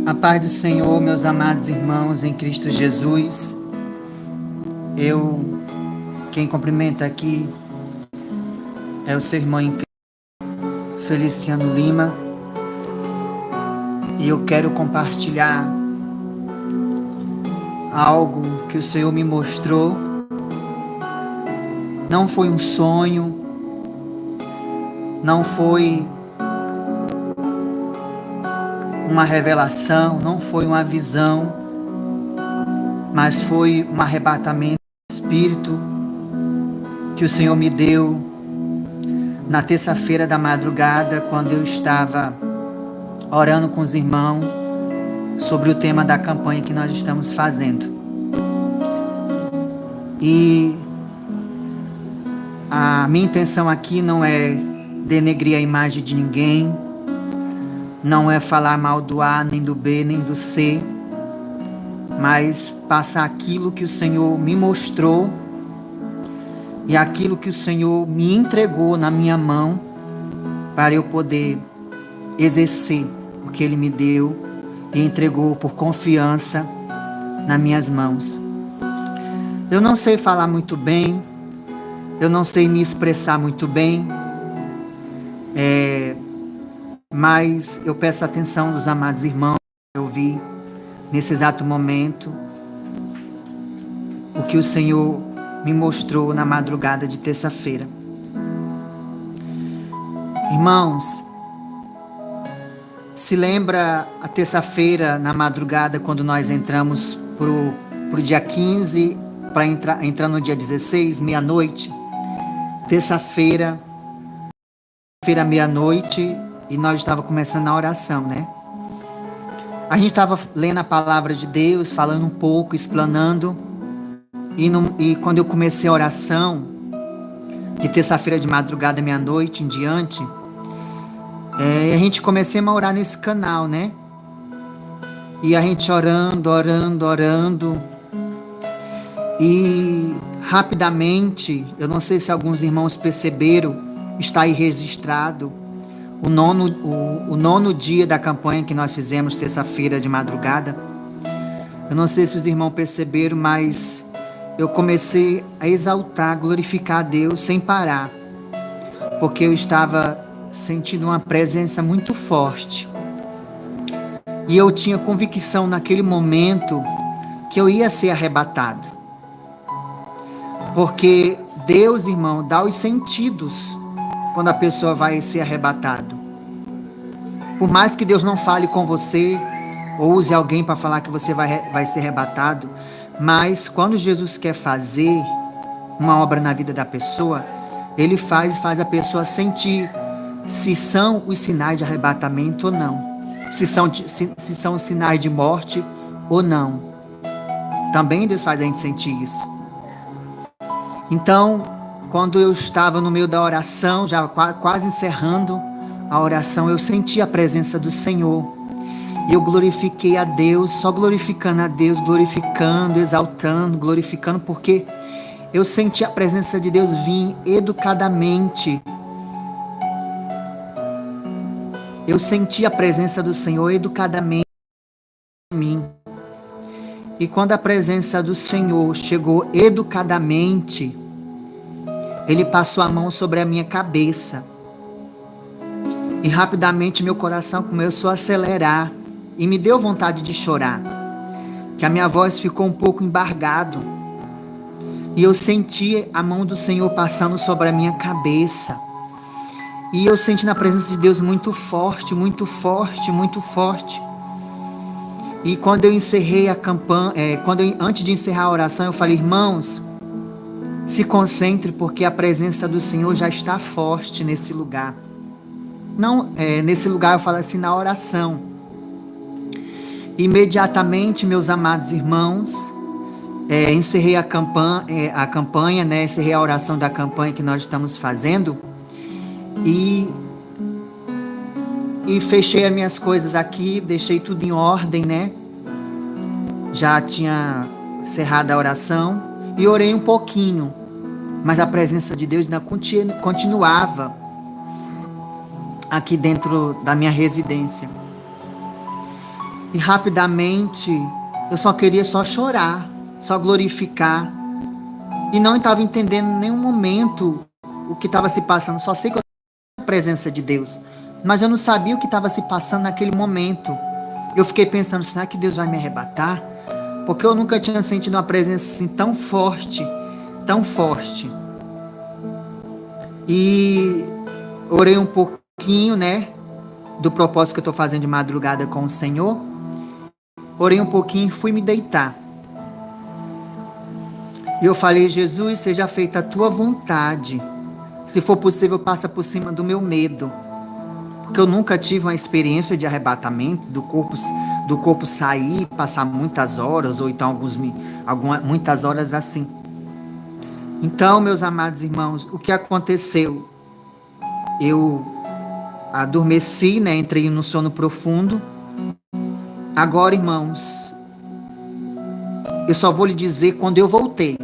A paz do Senhor, meus amados irmãos em Cristo Jesus. Quem cumprimenta aqui é o seu irmão em Cristo, Feliciano Lima, e eu quero compartilhar algo que o Senhor me mostrou. Não foi um sonho, não foi uma revelação, não foi uma visão, mas foi um arrebatamento do Espírito que o Senhor me deu na terça-feira da madrugada, quando eu estava orando com os irmãos sobre o tema da campanha que nós estamos fazendo. E a minha intenção aqui não é denegrir a imagem de ninguém, não é falar mal do A, nem do B, nem do C, mas passar aquilo que o Senhor me mostrou e aquilo que o Senhor me entregou na minha mão para eu poder exercer o que Ele me deu e entregou por confiança nas minhas mãos. Eu não sei falar muito bem, eu não sei me expressar muito bem, mas eu peço a atenção dos amados irmãos para ouvir nesse exato momento o que o Senhor me mostrou na madrugada de terça-feira. Irmãos, se lembra a terça-feira na madrugada, quando nós entramos pro dia 15 para entrar no dia 16, meia-noite? Terça-feira, meia-noite, e nós estávamos começando a oração, né? A gente estava lendo a palavra de Deus, falando um pouco, explanando, e quando eu comecei a oração, de terça-feira de madrugada, meia-noite em diante, a gente começou a orar nesse canal, né? E a gente orando, e rapidamente, eu não sei se alguns irmãos perceberam, está aí registrado, o nono dia da campanha que nós fizemos terça-feira de madrugada. Eu não sei se os irmãos perceberam, mas eu comecei a exaltar, glorificar a Deus sem parar, porque eu estava sentindo uma presença muito forte. E eu tinha convicção naquele momento que eu ia ser arrebatado. Porque Deus, irmão, dá os sentidos quando a pessoa vai ser arrebatado. Por mais que Deus não fale com você, ou use alguém para falar que você vai ser arrebatado, mas quando Jesus quer fazer uma obra na vida da pessoa, Ele faz a pessoa sentir se são os sinais de arrebatamento ou não, se são sinais de morte ou não. Também Deus faz a gente sentir isso. Então, quando eu estava no meio da oração, já quase encerrando a oração, eu senti a presença do Senhor. E eu glorifiquei a Deus, só glorificando a Deus, glorificando, exaltando, glorificando, porque eu senti a presença de Deus vir educadamente. Eu senti a presença do Senhor educadamente em mim. E quando a presença do Senhor chegou educadamente, Ele passou a mão sobre a minha cabeça. E rapidamente meu coração começou a acelerar. E me deu vontade de chorar. Que a minha voz ficou um pouco embargada. E eu senti a mão do Senhor passando sobre a minha cabeça. E eu senti na presença de Deus muito forte, muito forte, muito forte. E quando eu encerrei a campanha, antes de encerrar a oração, eu falei: irmãos, se concentre, porque a presença do Senhor já está forte nesse lugar. Não, nesse lugar eu falo assim, na oração. Imediatamente, meus amados irmãos, encerrei a campanha, né? Encerrei a oração da campanha que nós estamos fazendo e fechei as minhas coisas aqui, deixei tudo em ordem, né? Já tinha encerrado a oração e orei um pouquinho, mas a presença de Deus ainda continuava aqui dentro da minha residência. E rapidamente eu só queria chorar, só glorificar. E não estava entendendo em nenhum momento o que estava se passando. Só sei que eu estava na presença de Deus. Mas eu não sabia o que estava se passando naquele momento. Eu fiquei pensando, será que Deus vai me arrebatar? Porque eu nunca tinha sentido uma presença assim tão forte, tão forte. E orei um pouquinho, né, do propósito que eu estou fazendo de madrugada com o Senhor. Orei um pouquinho e fui me deitar. E eu falei, Jesus, seja feita a tua vontade. Se for possível, passa por cima do meu medo. Porque eu nunca tive uma experiência de arrebatamento, do corpo sair, passar muitas horas, ou então muitas horas assim. Então, meus amados irmãos, o que aconteceu? Eu adormeci, né? Entrei no sono profundo. Agora, irmãos, eu só vou lhe dizer quando eu voltei.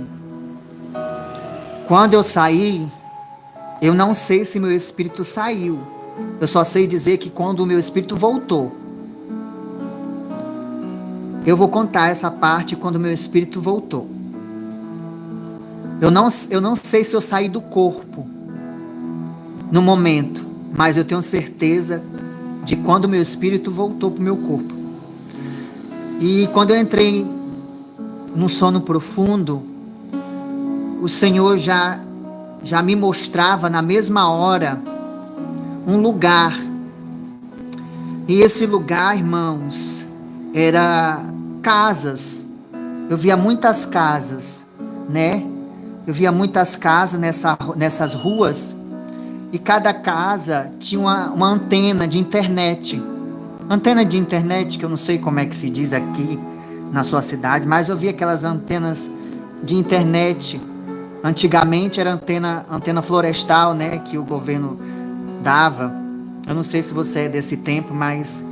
Quando eu saí, eu não sei se meu espírito saiu. Eu só sei dizer que quando o meu espírito voltou. Eu vou contar essa parte quando o meu espírito voltou. Eu não sei se eu saí do corpo no momento, mas eu tenho certeza de quando o meu espírito voltou para o meu corpo. E quando eu entrei num sono profundo, o Senhor já me mostrava na mesma hora um lugar. E esse lugar, irmãos, era casas. Eu via muitas casas, né? Eu via muitas casas nessas ruas. E cada casa tinha uma antena de internet. Antena de internet, que eu não sei como é que se diz aqui na sua cidade, mas eu via aquelas antenas de internet. Antigamente era antena florestal, né? Que o governo dava. Eu não sei se você é desse tempo, mas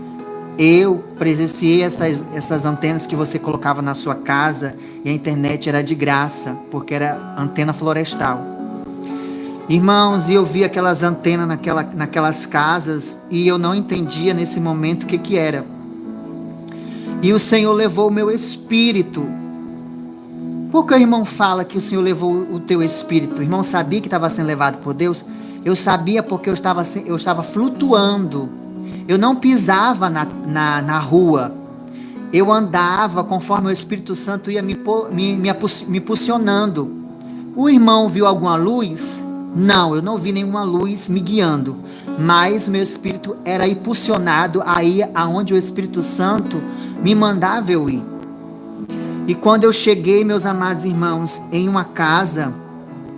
eu presenciei essas antenas que você colocava na sua casa e a internet era de graça, porque era antena florestal. Irmãos, e eu vi aquelas antenas naquelas casas e eu não entendia nesse momento o que era. E o Senhor levou o meu espírito. Por que o irmão fala que o Senhor levou o teu espírito? O irmão sabia que estava sendo levado por Deus? Eu sabia porque eu estava flutuando. Eu não pisava na rua. Eu andava conforme o Espírito Santo ia me posicionando. O irmão viu alguma luz? Não, eu não vi nenhuma luz me guiando. Mas meu espírito era impulsionado a ir aonde o Espírito Santo me mandava eu ir. E quando eu cheguei, meus amados irmãos, em uma casa,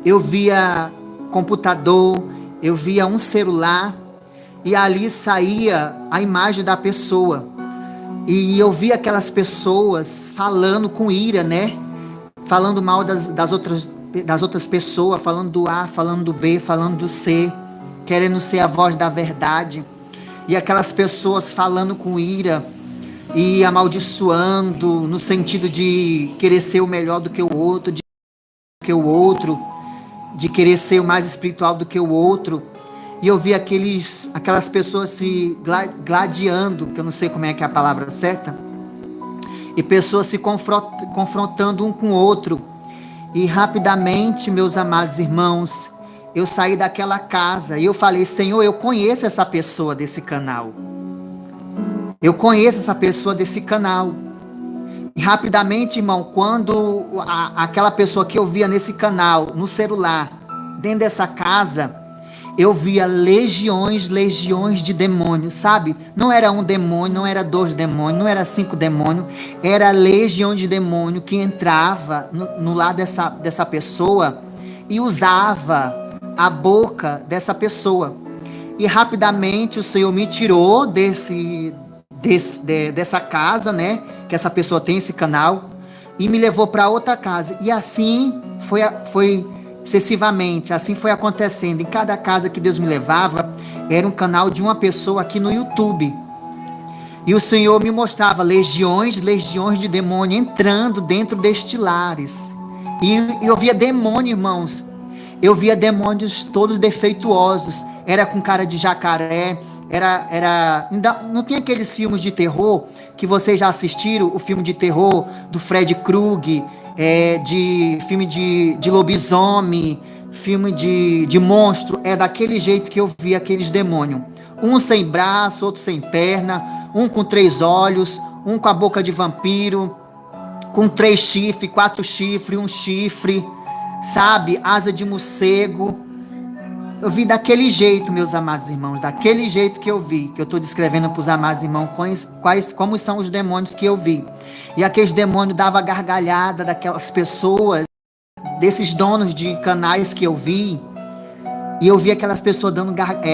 eu via computador, eu via um celular, e ali saía a imagem da pessoa. E eu via aquelas pessoas falando com ira, né? Falando mal das outras pessoas, falando do A, falando do B, falando do C, querendo ser a voz da verdade. E aquelas pessoas falando com ira e amaldiçoando, no sentido de querer ser o melhor do que o outro, de querer ser o mais espiritual do que o outro. E eu vi aquelas pessoas se gladiando, que eu não sei como é que é a palavra certa, e pessoas se confrontando um com o outro. E rapidamente, meus amados irmãos, eu saí daquela casa e eu falei, Senhor, eu conheço essa pessoa desse canal. Eu conheço essa pessoa desse canal. E rapidamente, irmão, quando aquela pessoa que eu via nesse canal, no celular, dentro dessa casa, eu via legiões de demônios, sabe? Não era um demônio, não era 2 demônios, não era 5 demônios, era legião de demônio que entrava no lado dessa pessoa e usava a boca dessa pessoa. E rapidamente o Senhor me tirou dessa casa, né? Que essa pessoa tem esse canal, e me levou para outra casa. E assim foi excessivamente, assim foi acontecendo. Em cada casa que Deus me levava, era um canal de uma pessoa aqui no YouTube. E o Senhor me mostrava legiões de demônio entrando dentro destes lares. E eu via demônio, irmãos. Eu via demônios todos defeituosos. Era com cara de jacaré, não tem aqueles filmes de terror que vocês já assistiram, o filme de terror do Fred Krueger, filme de lobisomem, filme de monstro, é daquele jeito que eu vi aqueles demônios. Um sem braço, outro sem perna, um com 3 olhos, um com a boca de vampiro, com 3 chifres, 4 chifres, 1 chifre, sabe? Asa de morcego. Eu vi daquele jeito, meus amados irmãos, daquele jeito que eu vi, que eu estou descrevendo para os amados irmãos como são os demônios que eu vi. E aqueles demônios davam gargalhada daquelas pessoas, desses donos de canais que eu vi, e eu vi aquelas pessoas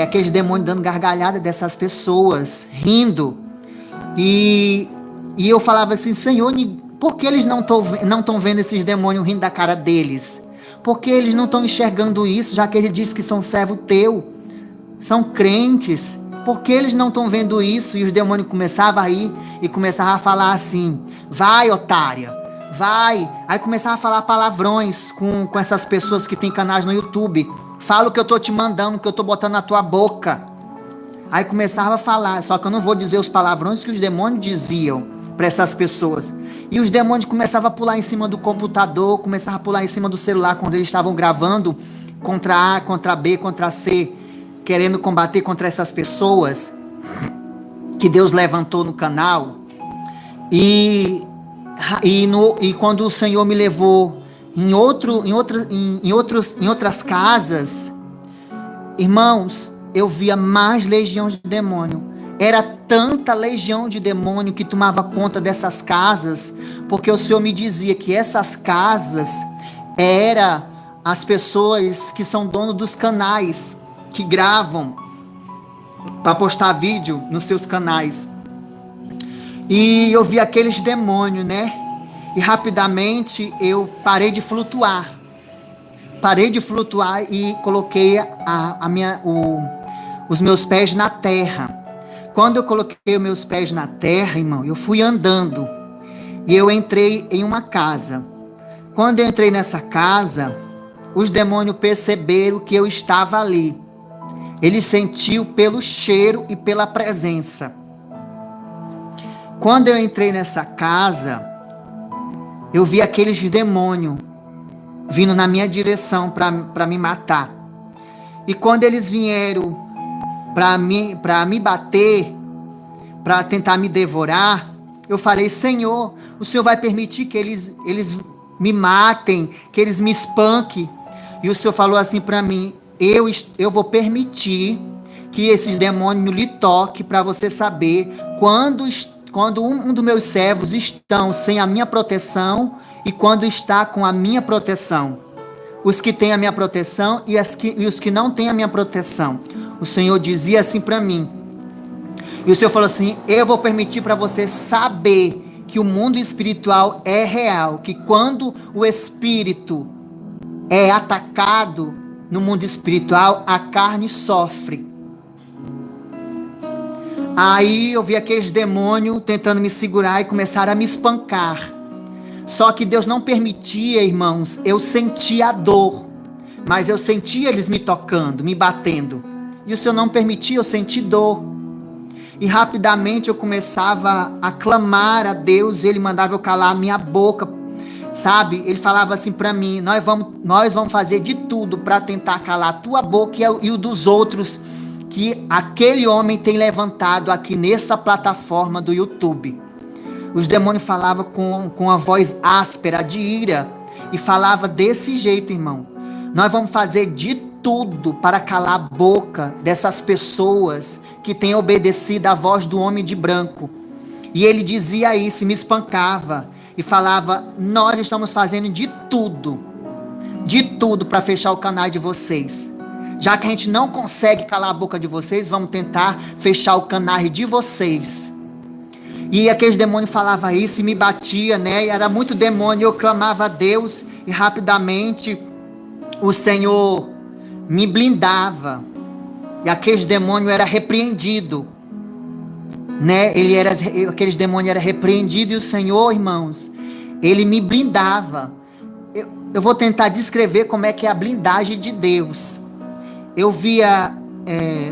aqueles demônios dando gargalhada dessas pessoas, rindo, e eu falava assim, Senhor, por que eles não estão vendo esses demônios rindo da cara deles? Porque eles não estão enxergando isso, já que ele disse que são servo teu, são crentes, porque eles não estão vendo isso? E os demônios começavam a ir e começavam a falar assim, vai otária, vai, aí começava a falar palavrões com essas pessoas que tem canais no YouTube, fala o que eu tô te mandando, o que eu tô botando na tua boca, aí começava a falar, só que eu não vou dizer os palavrões que os demônios diziam para essas pessoas, e os demônios começavam a pular em cima do computador, começavam a pular em cima do celular, quando eles estavam gravando, contra A, contra B, contra C, querendo combater contra essas pessoas, que Deus levantou no canal, e quando o Senhor me levou em outras casas, irmãos, eu via mais legião de demônio. Era tanta legião de demônio que tomava conta dessas casas, porque o Senhor me dizia que essas casas eram as pessoas que são donos dos canais, que gravam para postar vídeo nos seus canais. E eu vi aqueles demônios, né? E rapidamente eu parei de flutuar. E coloquei os meus pés na terra. Quando eu coloquei os meus pés na terra, irmão, eu fui andando. E eu entrei em uma casa. Quando eu entrei nessa casa, os demônios perceberam que eu estava ali. Ele sentiu pelo cheiro e pela presença. Quando eu entrei nessa casa, eu vi aqueles demônios vindo na minha direção para me matar. E quando eles vieram para me bater, para tentar me devorar, eu falei, Senhor, o Senhor vai permitir que eles me matem, que eles me espanquem? E o Senhor falou assim para mim, eu vou permitir que esses demônios lhe toquem, para você saber quando um dos meus servos estão sem a minha proteção e quando está com a minha proteção. Os que têm a minha proteção e os que não têm a minha proteção. O Senhor dizia assim para mim. E o Senhor falou assim, eu vou permitir para você saber que o mundo espiritual é real, que quando o espírito é atacado no mundo espiritual, a carne sofre. Aí eu vi aqueles demônios tentando me segurar e começaram a me espancar. Só que Deus não permitia, irmãos, eu sentia a dor, mas eu sentia eles me tocando, me batendo. E o Senhor não permitia eu sentir dor. E rapidamente eu começava a clamar a Deus, e Ele mandava eu calar a minha boca, sabe? Ele falava assim para mim, nós vamos fazer de tudo para tentar calar a tua boca e o dos outros, que aquele homem tem levantado aqui nessa plataforma do YouTube. Os demônios falavam com a voz áspera, de ira, e falava desse jeito, irmão. Nós vamos fazer de tudo para calar a boca dessas pessoas que têm obedecido à voz do homem de branco. E ele dizia isso, me espancava, e falava, nós estamos fazendo de tudo para fechar o canal de vocês. Já que a gente não consegue calar a boca de vocês, vamos tentar fechar o canal de vocês. E aqueles demônios falavam isso e me batia, né? E era muito demônio, eu clamava a Deus e rapidamente o Senhor me blindava. E aqueles demônios eram repreendidos, né? Aqueles demônios eram repreendidos e o Senhor, irmãos, Ele me blindava. Eu vou tentar descrever como é que é a blindagem de Deus. Eu via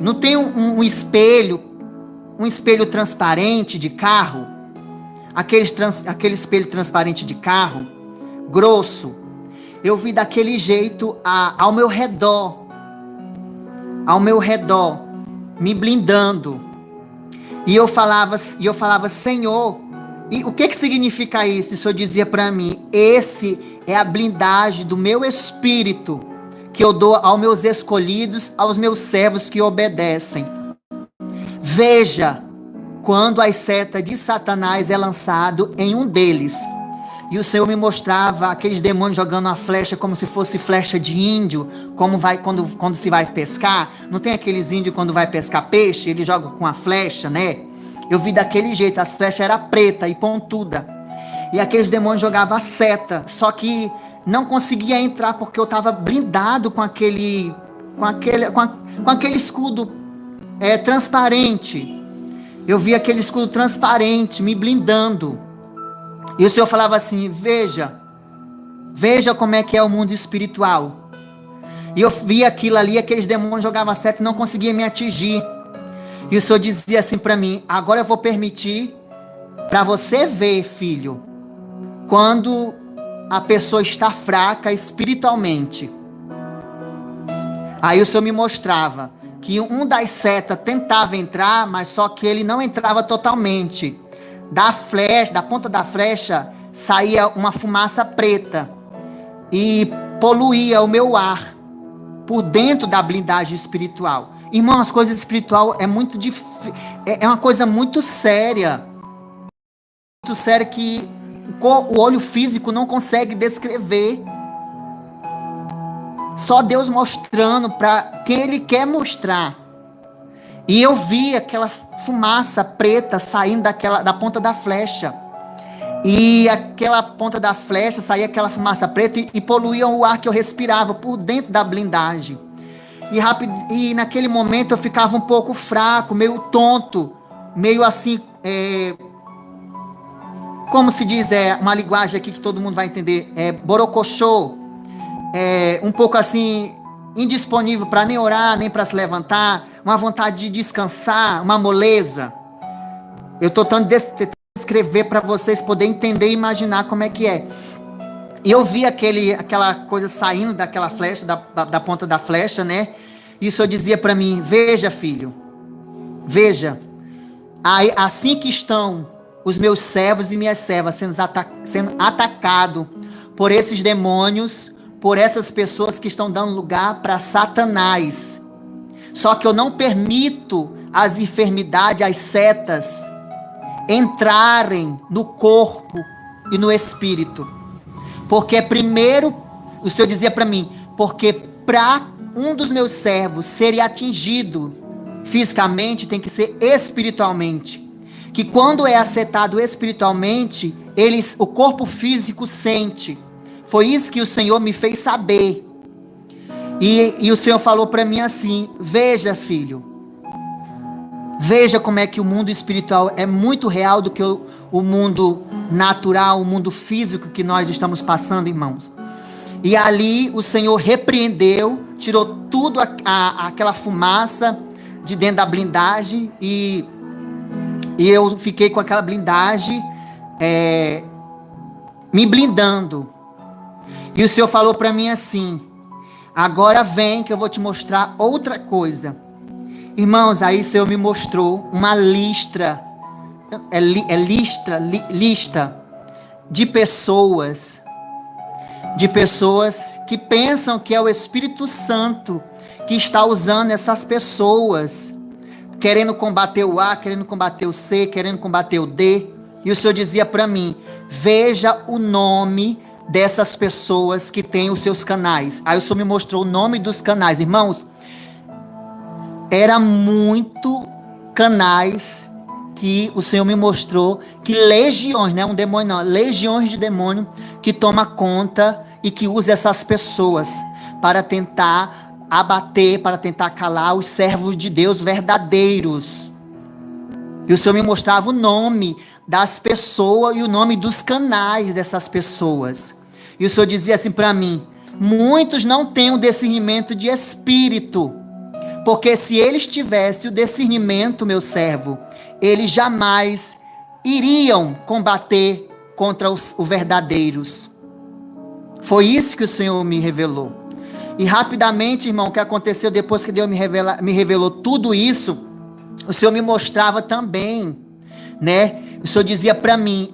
não tem um espelho transparente de carro, aquele espelho transparente de carro, grosso. Eu vi daquele jeito ao meu redor, me blindando. E eu falava, Senhor, e o que significa isso? E o Senhor dizia para mim, esse é a blindagem do meu espírito, que eu dou aos meus escolhidos, aos meus servos que obedecem. Veja, quando a seta de Satanás é lançado em um deles, e o Senhor me mostrava aqueles demônios jogando uma flecha como se fosse flecha de índio, como vai quando se vai pescar. Não tem aqueles índios quando vai pescar peixe, eles jogam com a flecha, né? Eu vi daquele jeito, as flechas eram preta e pontuda. E aqueles demônios jogavam a seta, só que não conseguia entrar porque eu estava blindado com aquele escudo transparente. Eu vi aquele escudo transparente me blindando. E o Senhor falava assim, veja como é que é o mundo espiritual. E eu vi aquilo ali, aqueles demônios jogavam a seta e não conseguiam me atingir. E o Senhor dizia assim para mim, agora eu vou permitir para você ver, filho, quando a pessoa está fraca espiritualmente. Aí o Senhor me mostrava que um das setas tentava entrar, mas só que ele não entrava totalmente. Da ponta da flecha, saía uma fumaça preta e poluía o meu ar por dentro da blindagem espiritual. Irmão, as coisas espirituais é uma coisa muito séria. Muito séria que o olho físico não consegue descrever. Só Deus mostrando para quem Ele quer mostrar. E eu vi aquela fumaça preta saindo da ponta da flecha. E aquela ponta da flecha saía aquela fumaça preta e poluía o ar que eu respirava por dentro da blindagem. E naquele momento eu ficava um pouco fraco, meio tonto, meio assim, como se diz, uma linguagem aqui que todo mundo vai entender, borocochô, um pouco assim, indisponível para nem orar, nem para se levantar, uma vontade de descansar, uma moleza. Eu estou tentando descrever para vocês poderem entender e imaginar como é que é. E eu vi aquela coisa saindo daquela flecha, da ponta da flecha, né? E o Senhor dizia para mim, veja, filho, veja, assim que estão os meus servos e minhas servas sendo atacados por esses demônios, por essas pessoas que estão dando lugar para Satanás. Só que eu não permito as enfermidades, as setas, entrarem no corpo e no espírito. Porque primeiro, o Senhor dizia para mim, porque para um dos meus servos ser atingido fisicamente, tem que ser espiritualmente. Que quando é acertado espiritualmente, o corpo físico sente. Foi isso que o Senhor me fez saber. E o Senhor falou para mim assim, veja, filho, veja como é que o mundo espiritual é muito real do que o mundo natural, o mundo físico que nós estamos passando, irmãos. E ali o Senhor repreendeu, tirou tudo aquela fumaça de dentro da blindagem e eu fiquei com aquela blindagem me blindando. E o Senhor falou para mim assim, agora vem que eu vou te mostrar outra coisa. Irmãos, aí o Senhor me mostrou uma lista de pessoas que pensam que é o Espírito Santo que está usando essas pessoas, querendo combater o A, querendo combater o C, querendo combater o D. E o Senhor dizia para mim, veja o nome dessas pessoas que têm os seus canais. Aí o Senhor me mostrou o nome dos canais. Irmãos, era muito canais que o Senhor me mostrou, que legiões, não é um demônio não, legiões de demônio que toma conta e que usa essas pessoas para tentar abater, para tentar calar os servos de Deus verdadeiros. E o Senhor me mostrava o nome das pessoas e o nome dos canais dessas pessoas. E o Senhor dizia assim para mim, muitos não têm o discernimento de espírito, Porque se eles tivessem o discernimento, meu servo, eles jamais iriam combater contra os verdadeiros. Foi isso que o Senhor me revelou. E rapidamente, irmão, o que aconteceu depois que Deus me revelou tudo isso, o Senhor me mostrava também, né? O Senhor dizia para mim,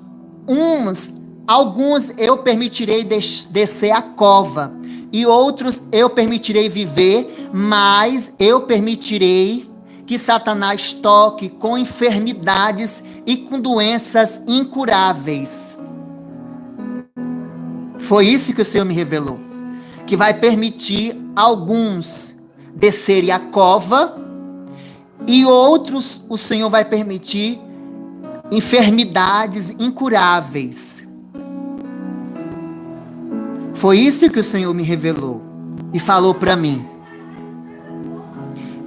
alguns eu permitirei descer a cova, e outros eu permitirei viver, mas eu permitirei que Satanás toque com enfermidades e com doenças incuráveis. Foi isso que o Senhor me revelou. Que vai permitir alguns descerem a cova e outros o Senhor vai permitir enfermidades incuráveis. Foi isso que o Senhor me revelou e falou para mim.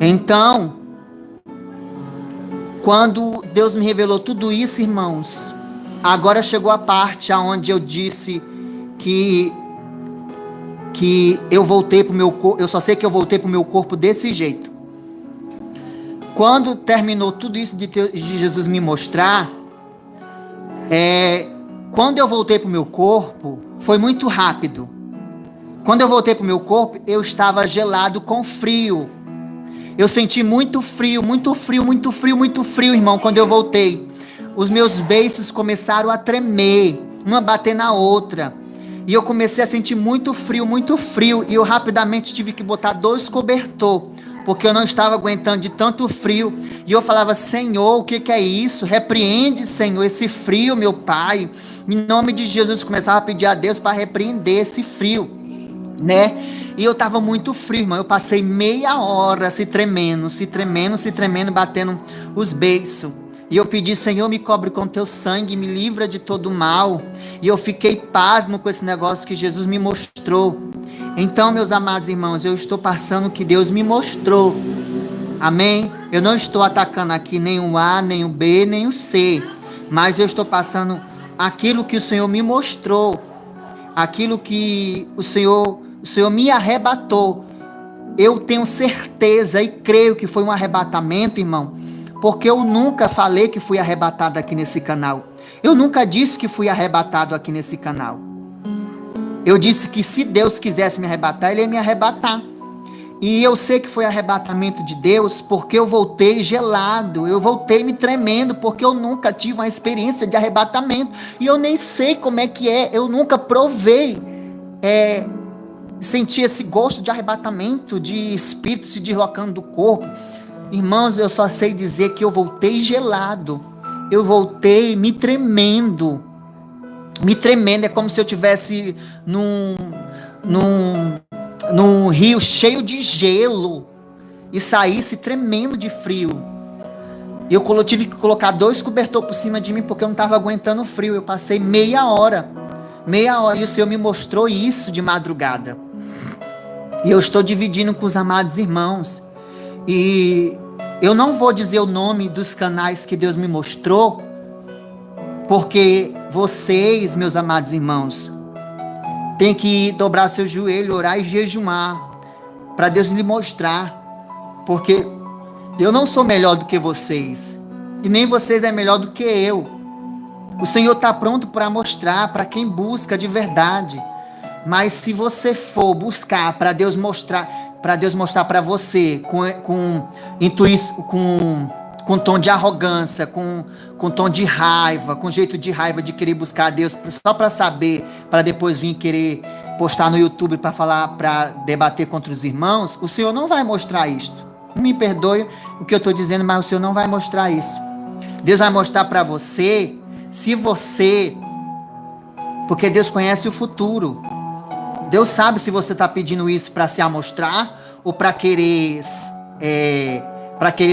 Então, quando Deus me revelou tudo isso, irmãos, agora chegou a parte onde eu disse que eu voltei para o meu corpo, eu só sei que eu voltei para o meu corpo desse jeito. Quando terminou tudo isso de Jesus me mostrar, quando eu voltei para o meu corpo, foi muito rápido. Quando eu voltei para o meu corpo, eu estava gelado com frio. Eu senti muito frio, muito frio, muito frio, muito frio, irmão, quando eu voltei. Os meus beiços começaram a tremer, uma bater na outra. E eu comecei a sentir muito frio, e eu rapidamente tive que botar 2 cobertores, porque eu não estava aguentando de tanto frio. E eu falava, Senhor, o que é isso? Repreende, Senhor, esse frio, meu Pai. Em nome de Jesus, começava a pedir a Deus para repreender esse frio, né? E eu estava muito frio, irmão. Eu passei meia hora se tremendo, batendo os beiços. E eu pedi, Senhor, me cobre com teu sangue, me livra de todo mal. E eu fiquei pasmo com esse negócio que Jesus me mostrou. Então, meus amados irmãos, eu estou passando o que Deus me mostrou. Amém? Eu não estou atacando aqui nem o A, nem o B, nem o C. Mas eu estou passando aquilo que o Senhor me mostrou. Aquilo que o Senhor me arrebatou. Eu tenho certeza e creio que foi um arrebatamento, irmão. Porque eu nunca falei que fui arrebatado aqui nesse canal. Eu nunca disse que fui arrebatado aqui nesse canal. Eu disse que se Deus quisesse me arrebatar, Ele ia me arrebatar. E eu sei que foi arrebatamento de Deus, porque eu voltei gelado, eu voltei me tremendo, porque eu nunca tive uma experiência de arrebatamento. E eu nem sei como é que é, eu nunca provei sentir esse gosto de arrebatamento, de espírito se deslocando do corpo. Irmãos, eu só sei dizer que eu voltei gelado, eu voltei me tremendo, é como se eu estivesse num rio cheio de gelo e saísse tremendo de frio. E eu tive que colocar 2 cobertores por cima de mim porque eu não estava aguentando o frio. Eu passei meia hora, e o Senhor me mostrou isso de madrugada. E eu estou dividindo com os amados irmãos. E eu não vou dizer o nome dos canais que Deus me mostrou, porque vocês, meus amados irmãos, têm que dobrar seu joelho, orar e jejuar, para Deus lhe mostrar, porque eu não sou melhor do que vocês, e nem vocês é melhor do que eu. O Senhor está pronto para mostrar, para quem busca de verdade, mas se você for buscar para Deus mostrar para você com tom de arrogância, com tom de raiva, com jeito de raiva de querer buscar a Deus só para saber, para depois vir querer postar no YouTube para falar, para debater contra os irmãos, o Senhor não vai mostrar isto. Me perdoe o que eu estou dizendo, mas o Senhor não vai mostrar isso. Deus vai mostrar para você, porque Deus conhece o futuro. Deus sabe se você está pedindo isso para se amostrar ou para querer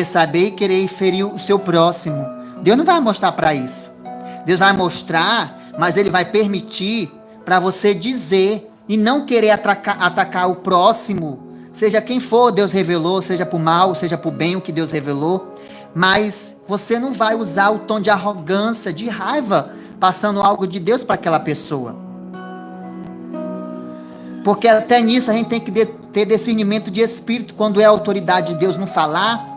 saber e querer ferir o seu próximo. Deus não vai mostrar para isso. Deus vai mostrar, mas Ele vai permitir para você dizer e não querer atacar o próximo, seja quem for, Deus revelou, seja por mal, seja por bem o que Deus revelou, mas você não vai usar o tom de arrogância, de raiva, passando algo de Deus para aquela pessoa. Porque até nisso a gente tem que ter discernimento de espírito, quando é a autoridade de Deus não falar,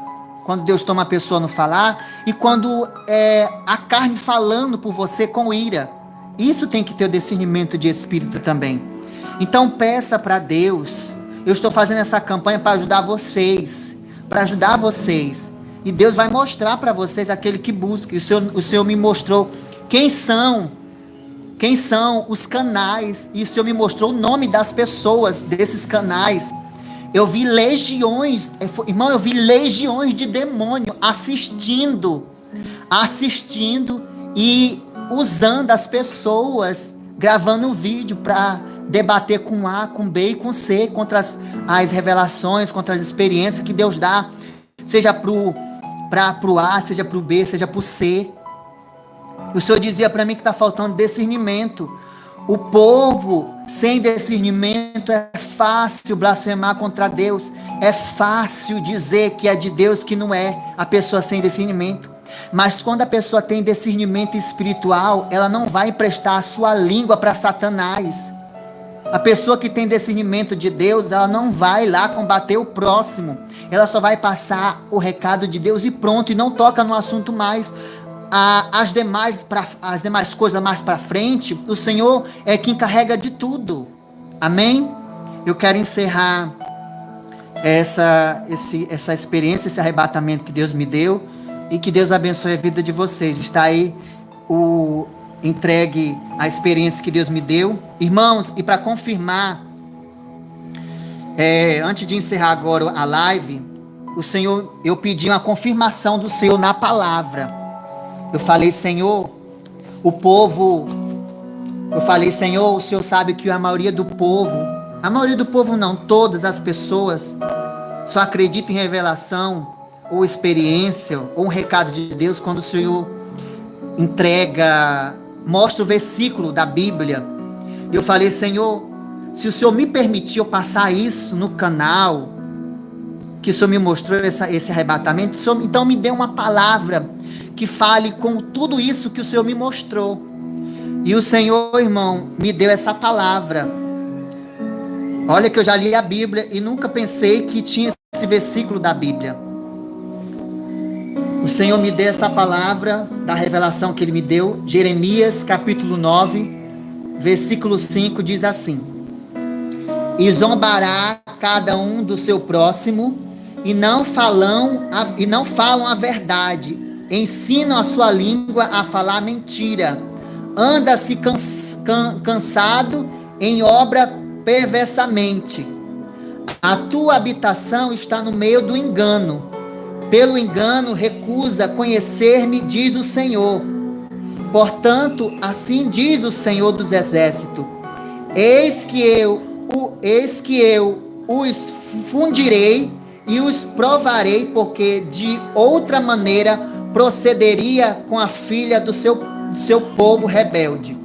quando Deus toma a pessoa não falar, e quando é a carne falando por você com ira. Isso tem que ter o discernimento de espírito também. Então peça para Deus. Eu estou fazendo essa campanha para ajudar vocês, e Deus vai mostrar para vocês aquele que busca. O Senhor me mostrou quem são os canais, e o Senhor me mostrou o nome das pessoas desses canais. Eu vi legiões, irmão, eu vi legiões de demônio assistindo e usando as pessoas, gravando um vídeo para debater com A, com B e com C, contra as revelações, contra as experiências que Deus dá, seja pro A, seja pro B, seja pro C. O Senhor dizia para mim que está faltando discernimento. O povo sem discernimento, é fácil blasfemar contra Deus, é fácil dizer que é de Deus que não é, a pessoa sem discernimento. Mas quando a pessoa tem discernimento espiritual, ela não vai emprestar a sua língua para Satanás. A pessoa que tem discernimento de Deus, ela não vai lá combater o próximo, ela só vai passar o recado de Deus e pronto, e não toca no assunto mais. As demais coisas mais para frente, o Senhor é quem carrega de tudo. Amém? Eu quero encerrar essa experiência, esse arrebatamento que Deus me deu, e que Deus abençoe a vida de vocês. Está aí entregue a experiência que Deus me deu. Irmãos, e para confirmar, antes de encerrar agora a live, eu pedi uma confirmação do Senhor na palavra. Eu falei, Senhor, o Senhor sabe que a maioria do povo não, todas as pessoas só acreditam em revelação, ou experiência, ou um recado de Deus, quando o Senhor mostra o versículo da Bíblia. Eu falei, Senhor, se o Senhor me permitir eu passar isso no canal, que o Senhor me mostrou esse arrebatamento, Senhor, então me dê uma palavra que fale com tudo isso que o Senhor me mostrou. E o Senhor, irmão, me deu essa palavra. Olha que eu já li a Bíblia e nunca pensei que tinha esse versículo da Bíblia. O Senhor me deu essa palavra da revelação que Ele me deu. Jeremias capítulo 9, versículo 5 diz assim: E zombará cada um do seu próximo, e não falam a verdade, ensinam a sua língua a falar mentira, anda-se cansado em obra perversamente. A tua habitação está no meio do engano, pelo engano recusa conhecer-me, diz o Senhor. Portanto, assim diz o Senhor dos Exércitos: eis que eu os fundirei e os provarei, porque de outra maneira procederia com a filha do seu povo rebelde.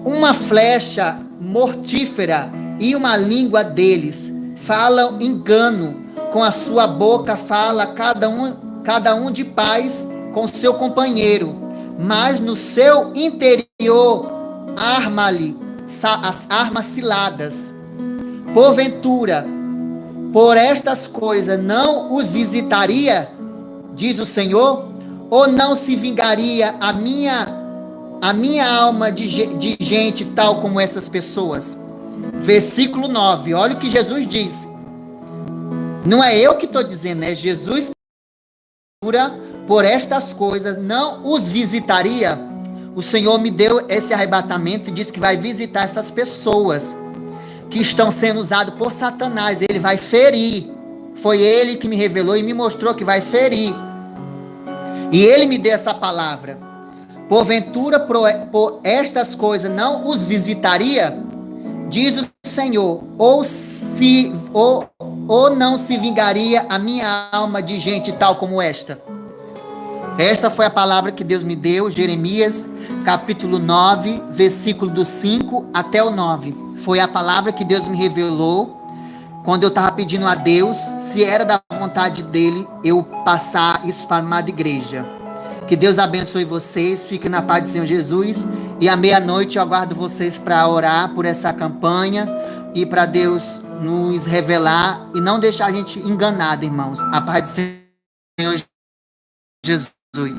Uma flecha mortífera e uma língua deles falam engano, com a sua boca fala cada um de paz com seu companheiro, mas no seu interior arma-lhe as armas ciladas. Porventura, por estas coisas não os visitaria, diz o Senhor, ou não se vingaria a minha alma de gente tal como essas pessoas? Versículo 9, olha o que Jesus diz. Não é eu que estou dizendo, é Jesus. Por estas coisas não os visitaria. O Senhor me deu esse arrebatamento e disse que vai visitar essas pessoas que estão sendo usadas por Satanás. Ele vai ferir. Foi Ele que me revelou e me mostrou que vai ferir. E Ele me deu essa palavra. Porventura, por estas coisas não os visitaria, diz o Senhor, ou não se vingaria a minha alma de gente tal como esta. Esta foi a palavra que Deus me deu, Jeremias, capítulo 9, versículo do 5 até o 9. Foi a palavra que Deus me revelou quando eu estava pedindo a Deus, se era da vontade dEle, eu passar isso para uma igreja. Que Deus abençoe vocês, fiquem na paz do Senhor Jesus, e à meia-noite eu aguardo vocês para orar por essa campanha, e para Deus nos revelar e não deixar a gente enganado, irmãos. A paz do Senhor Jesus.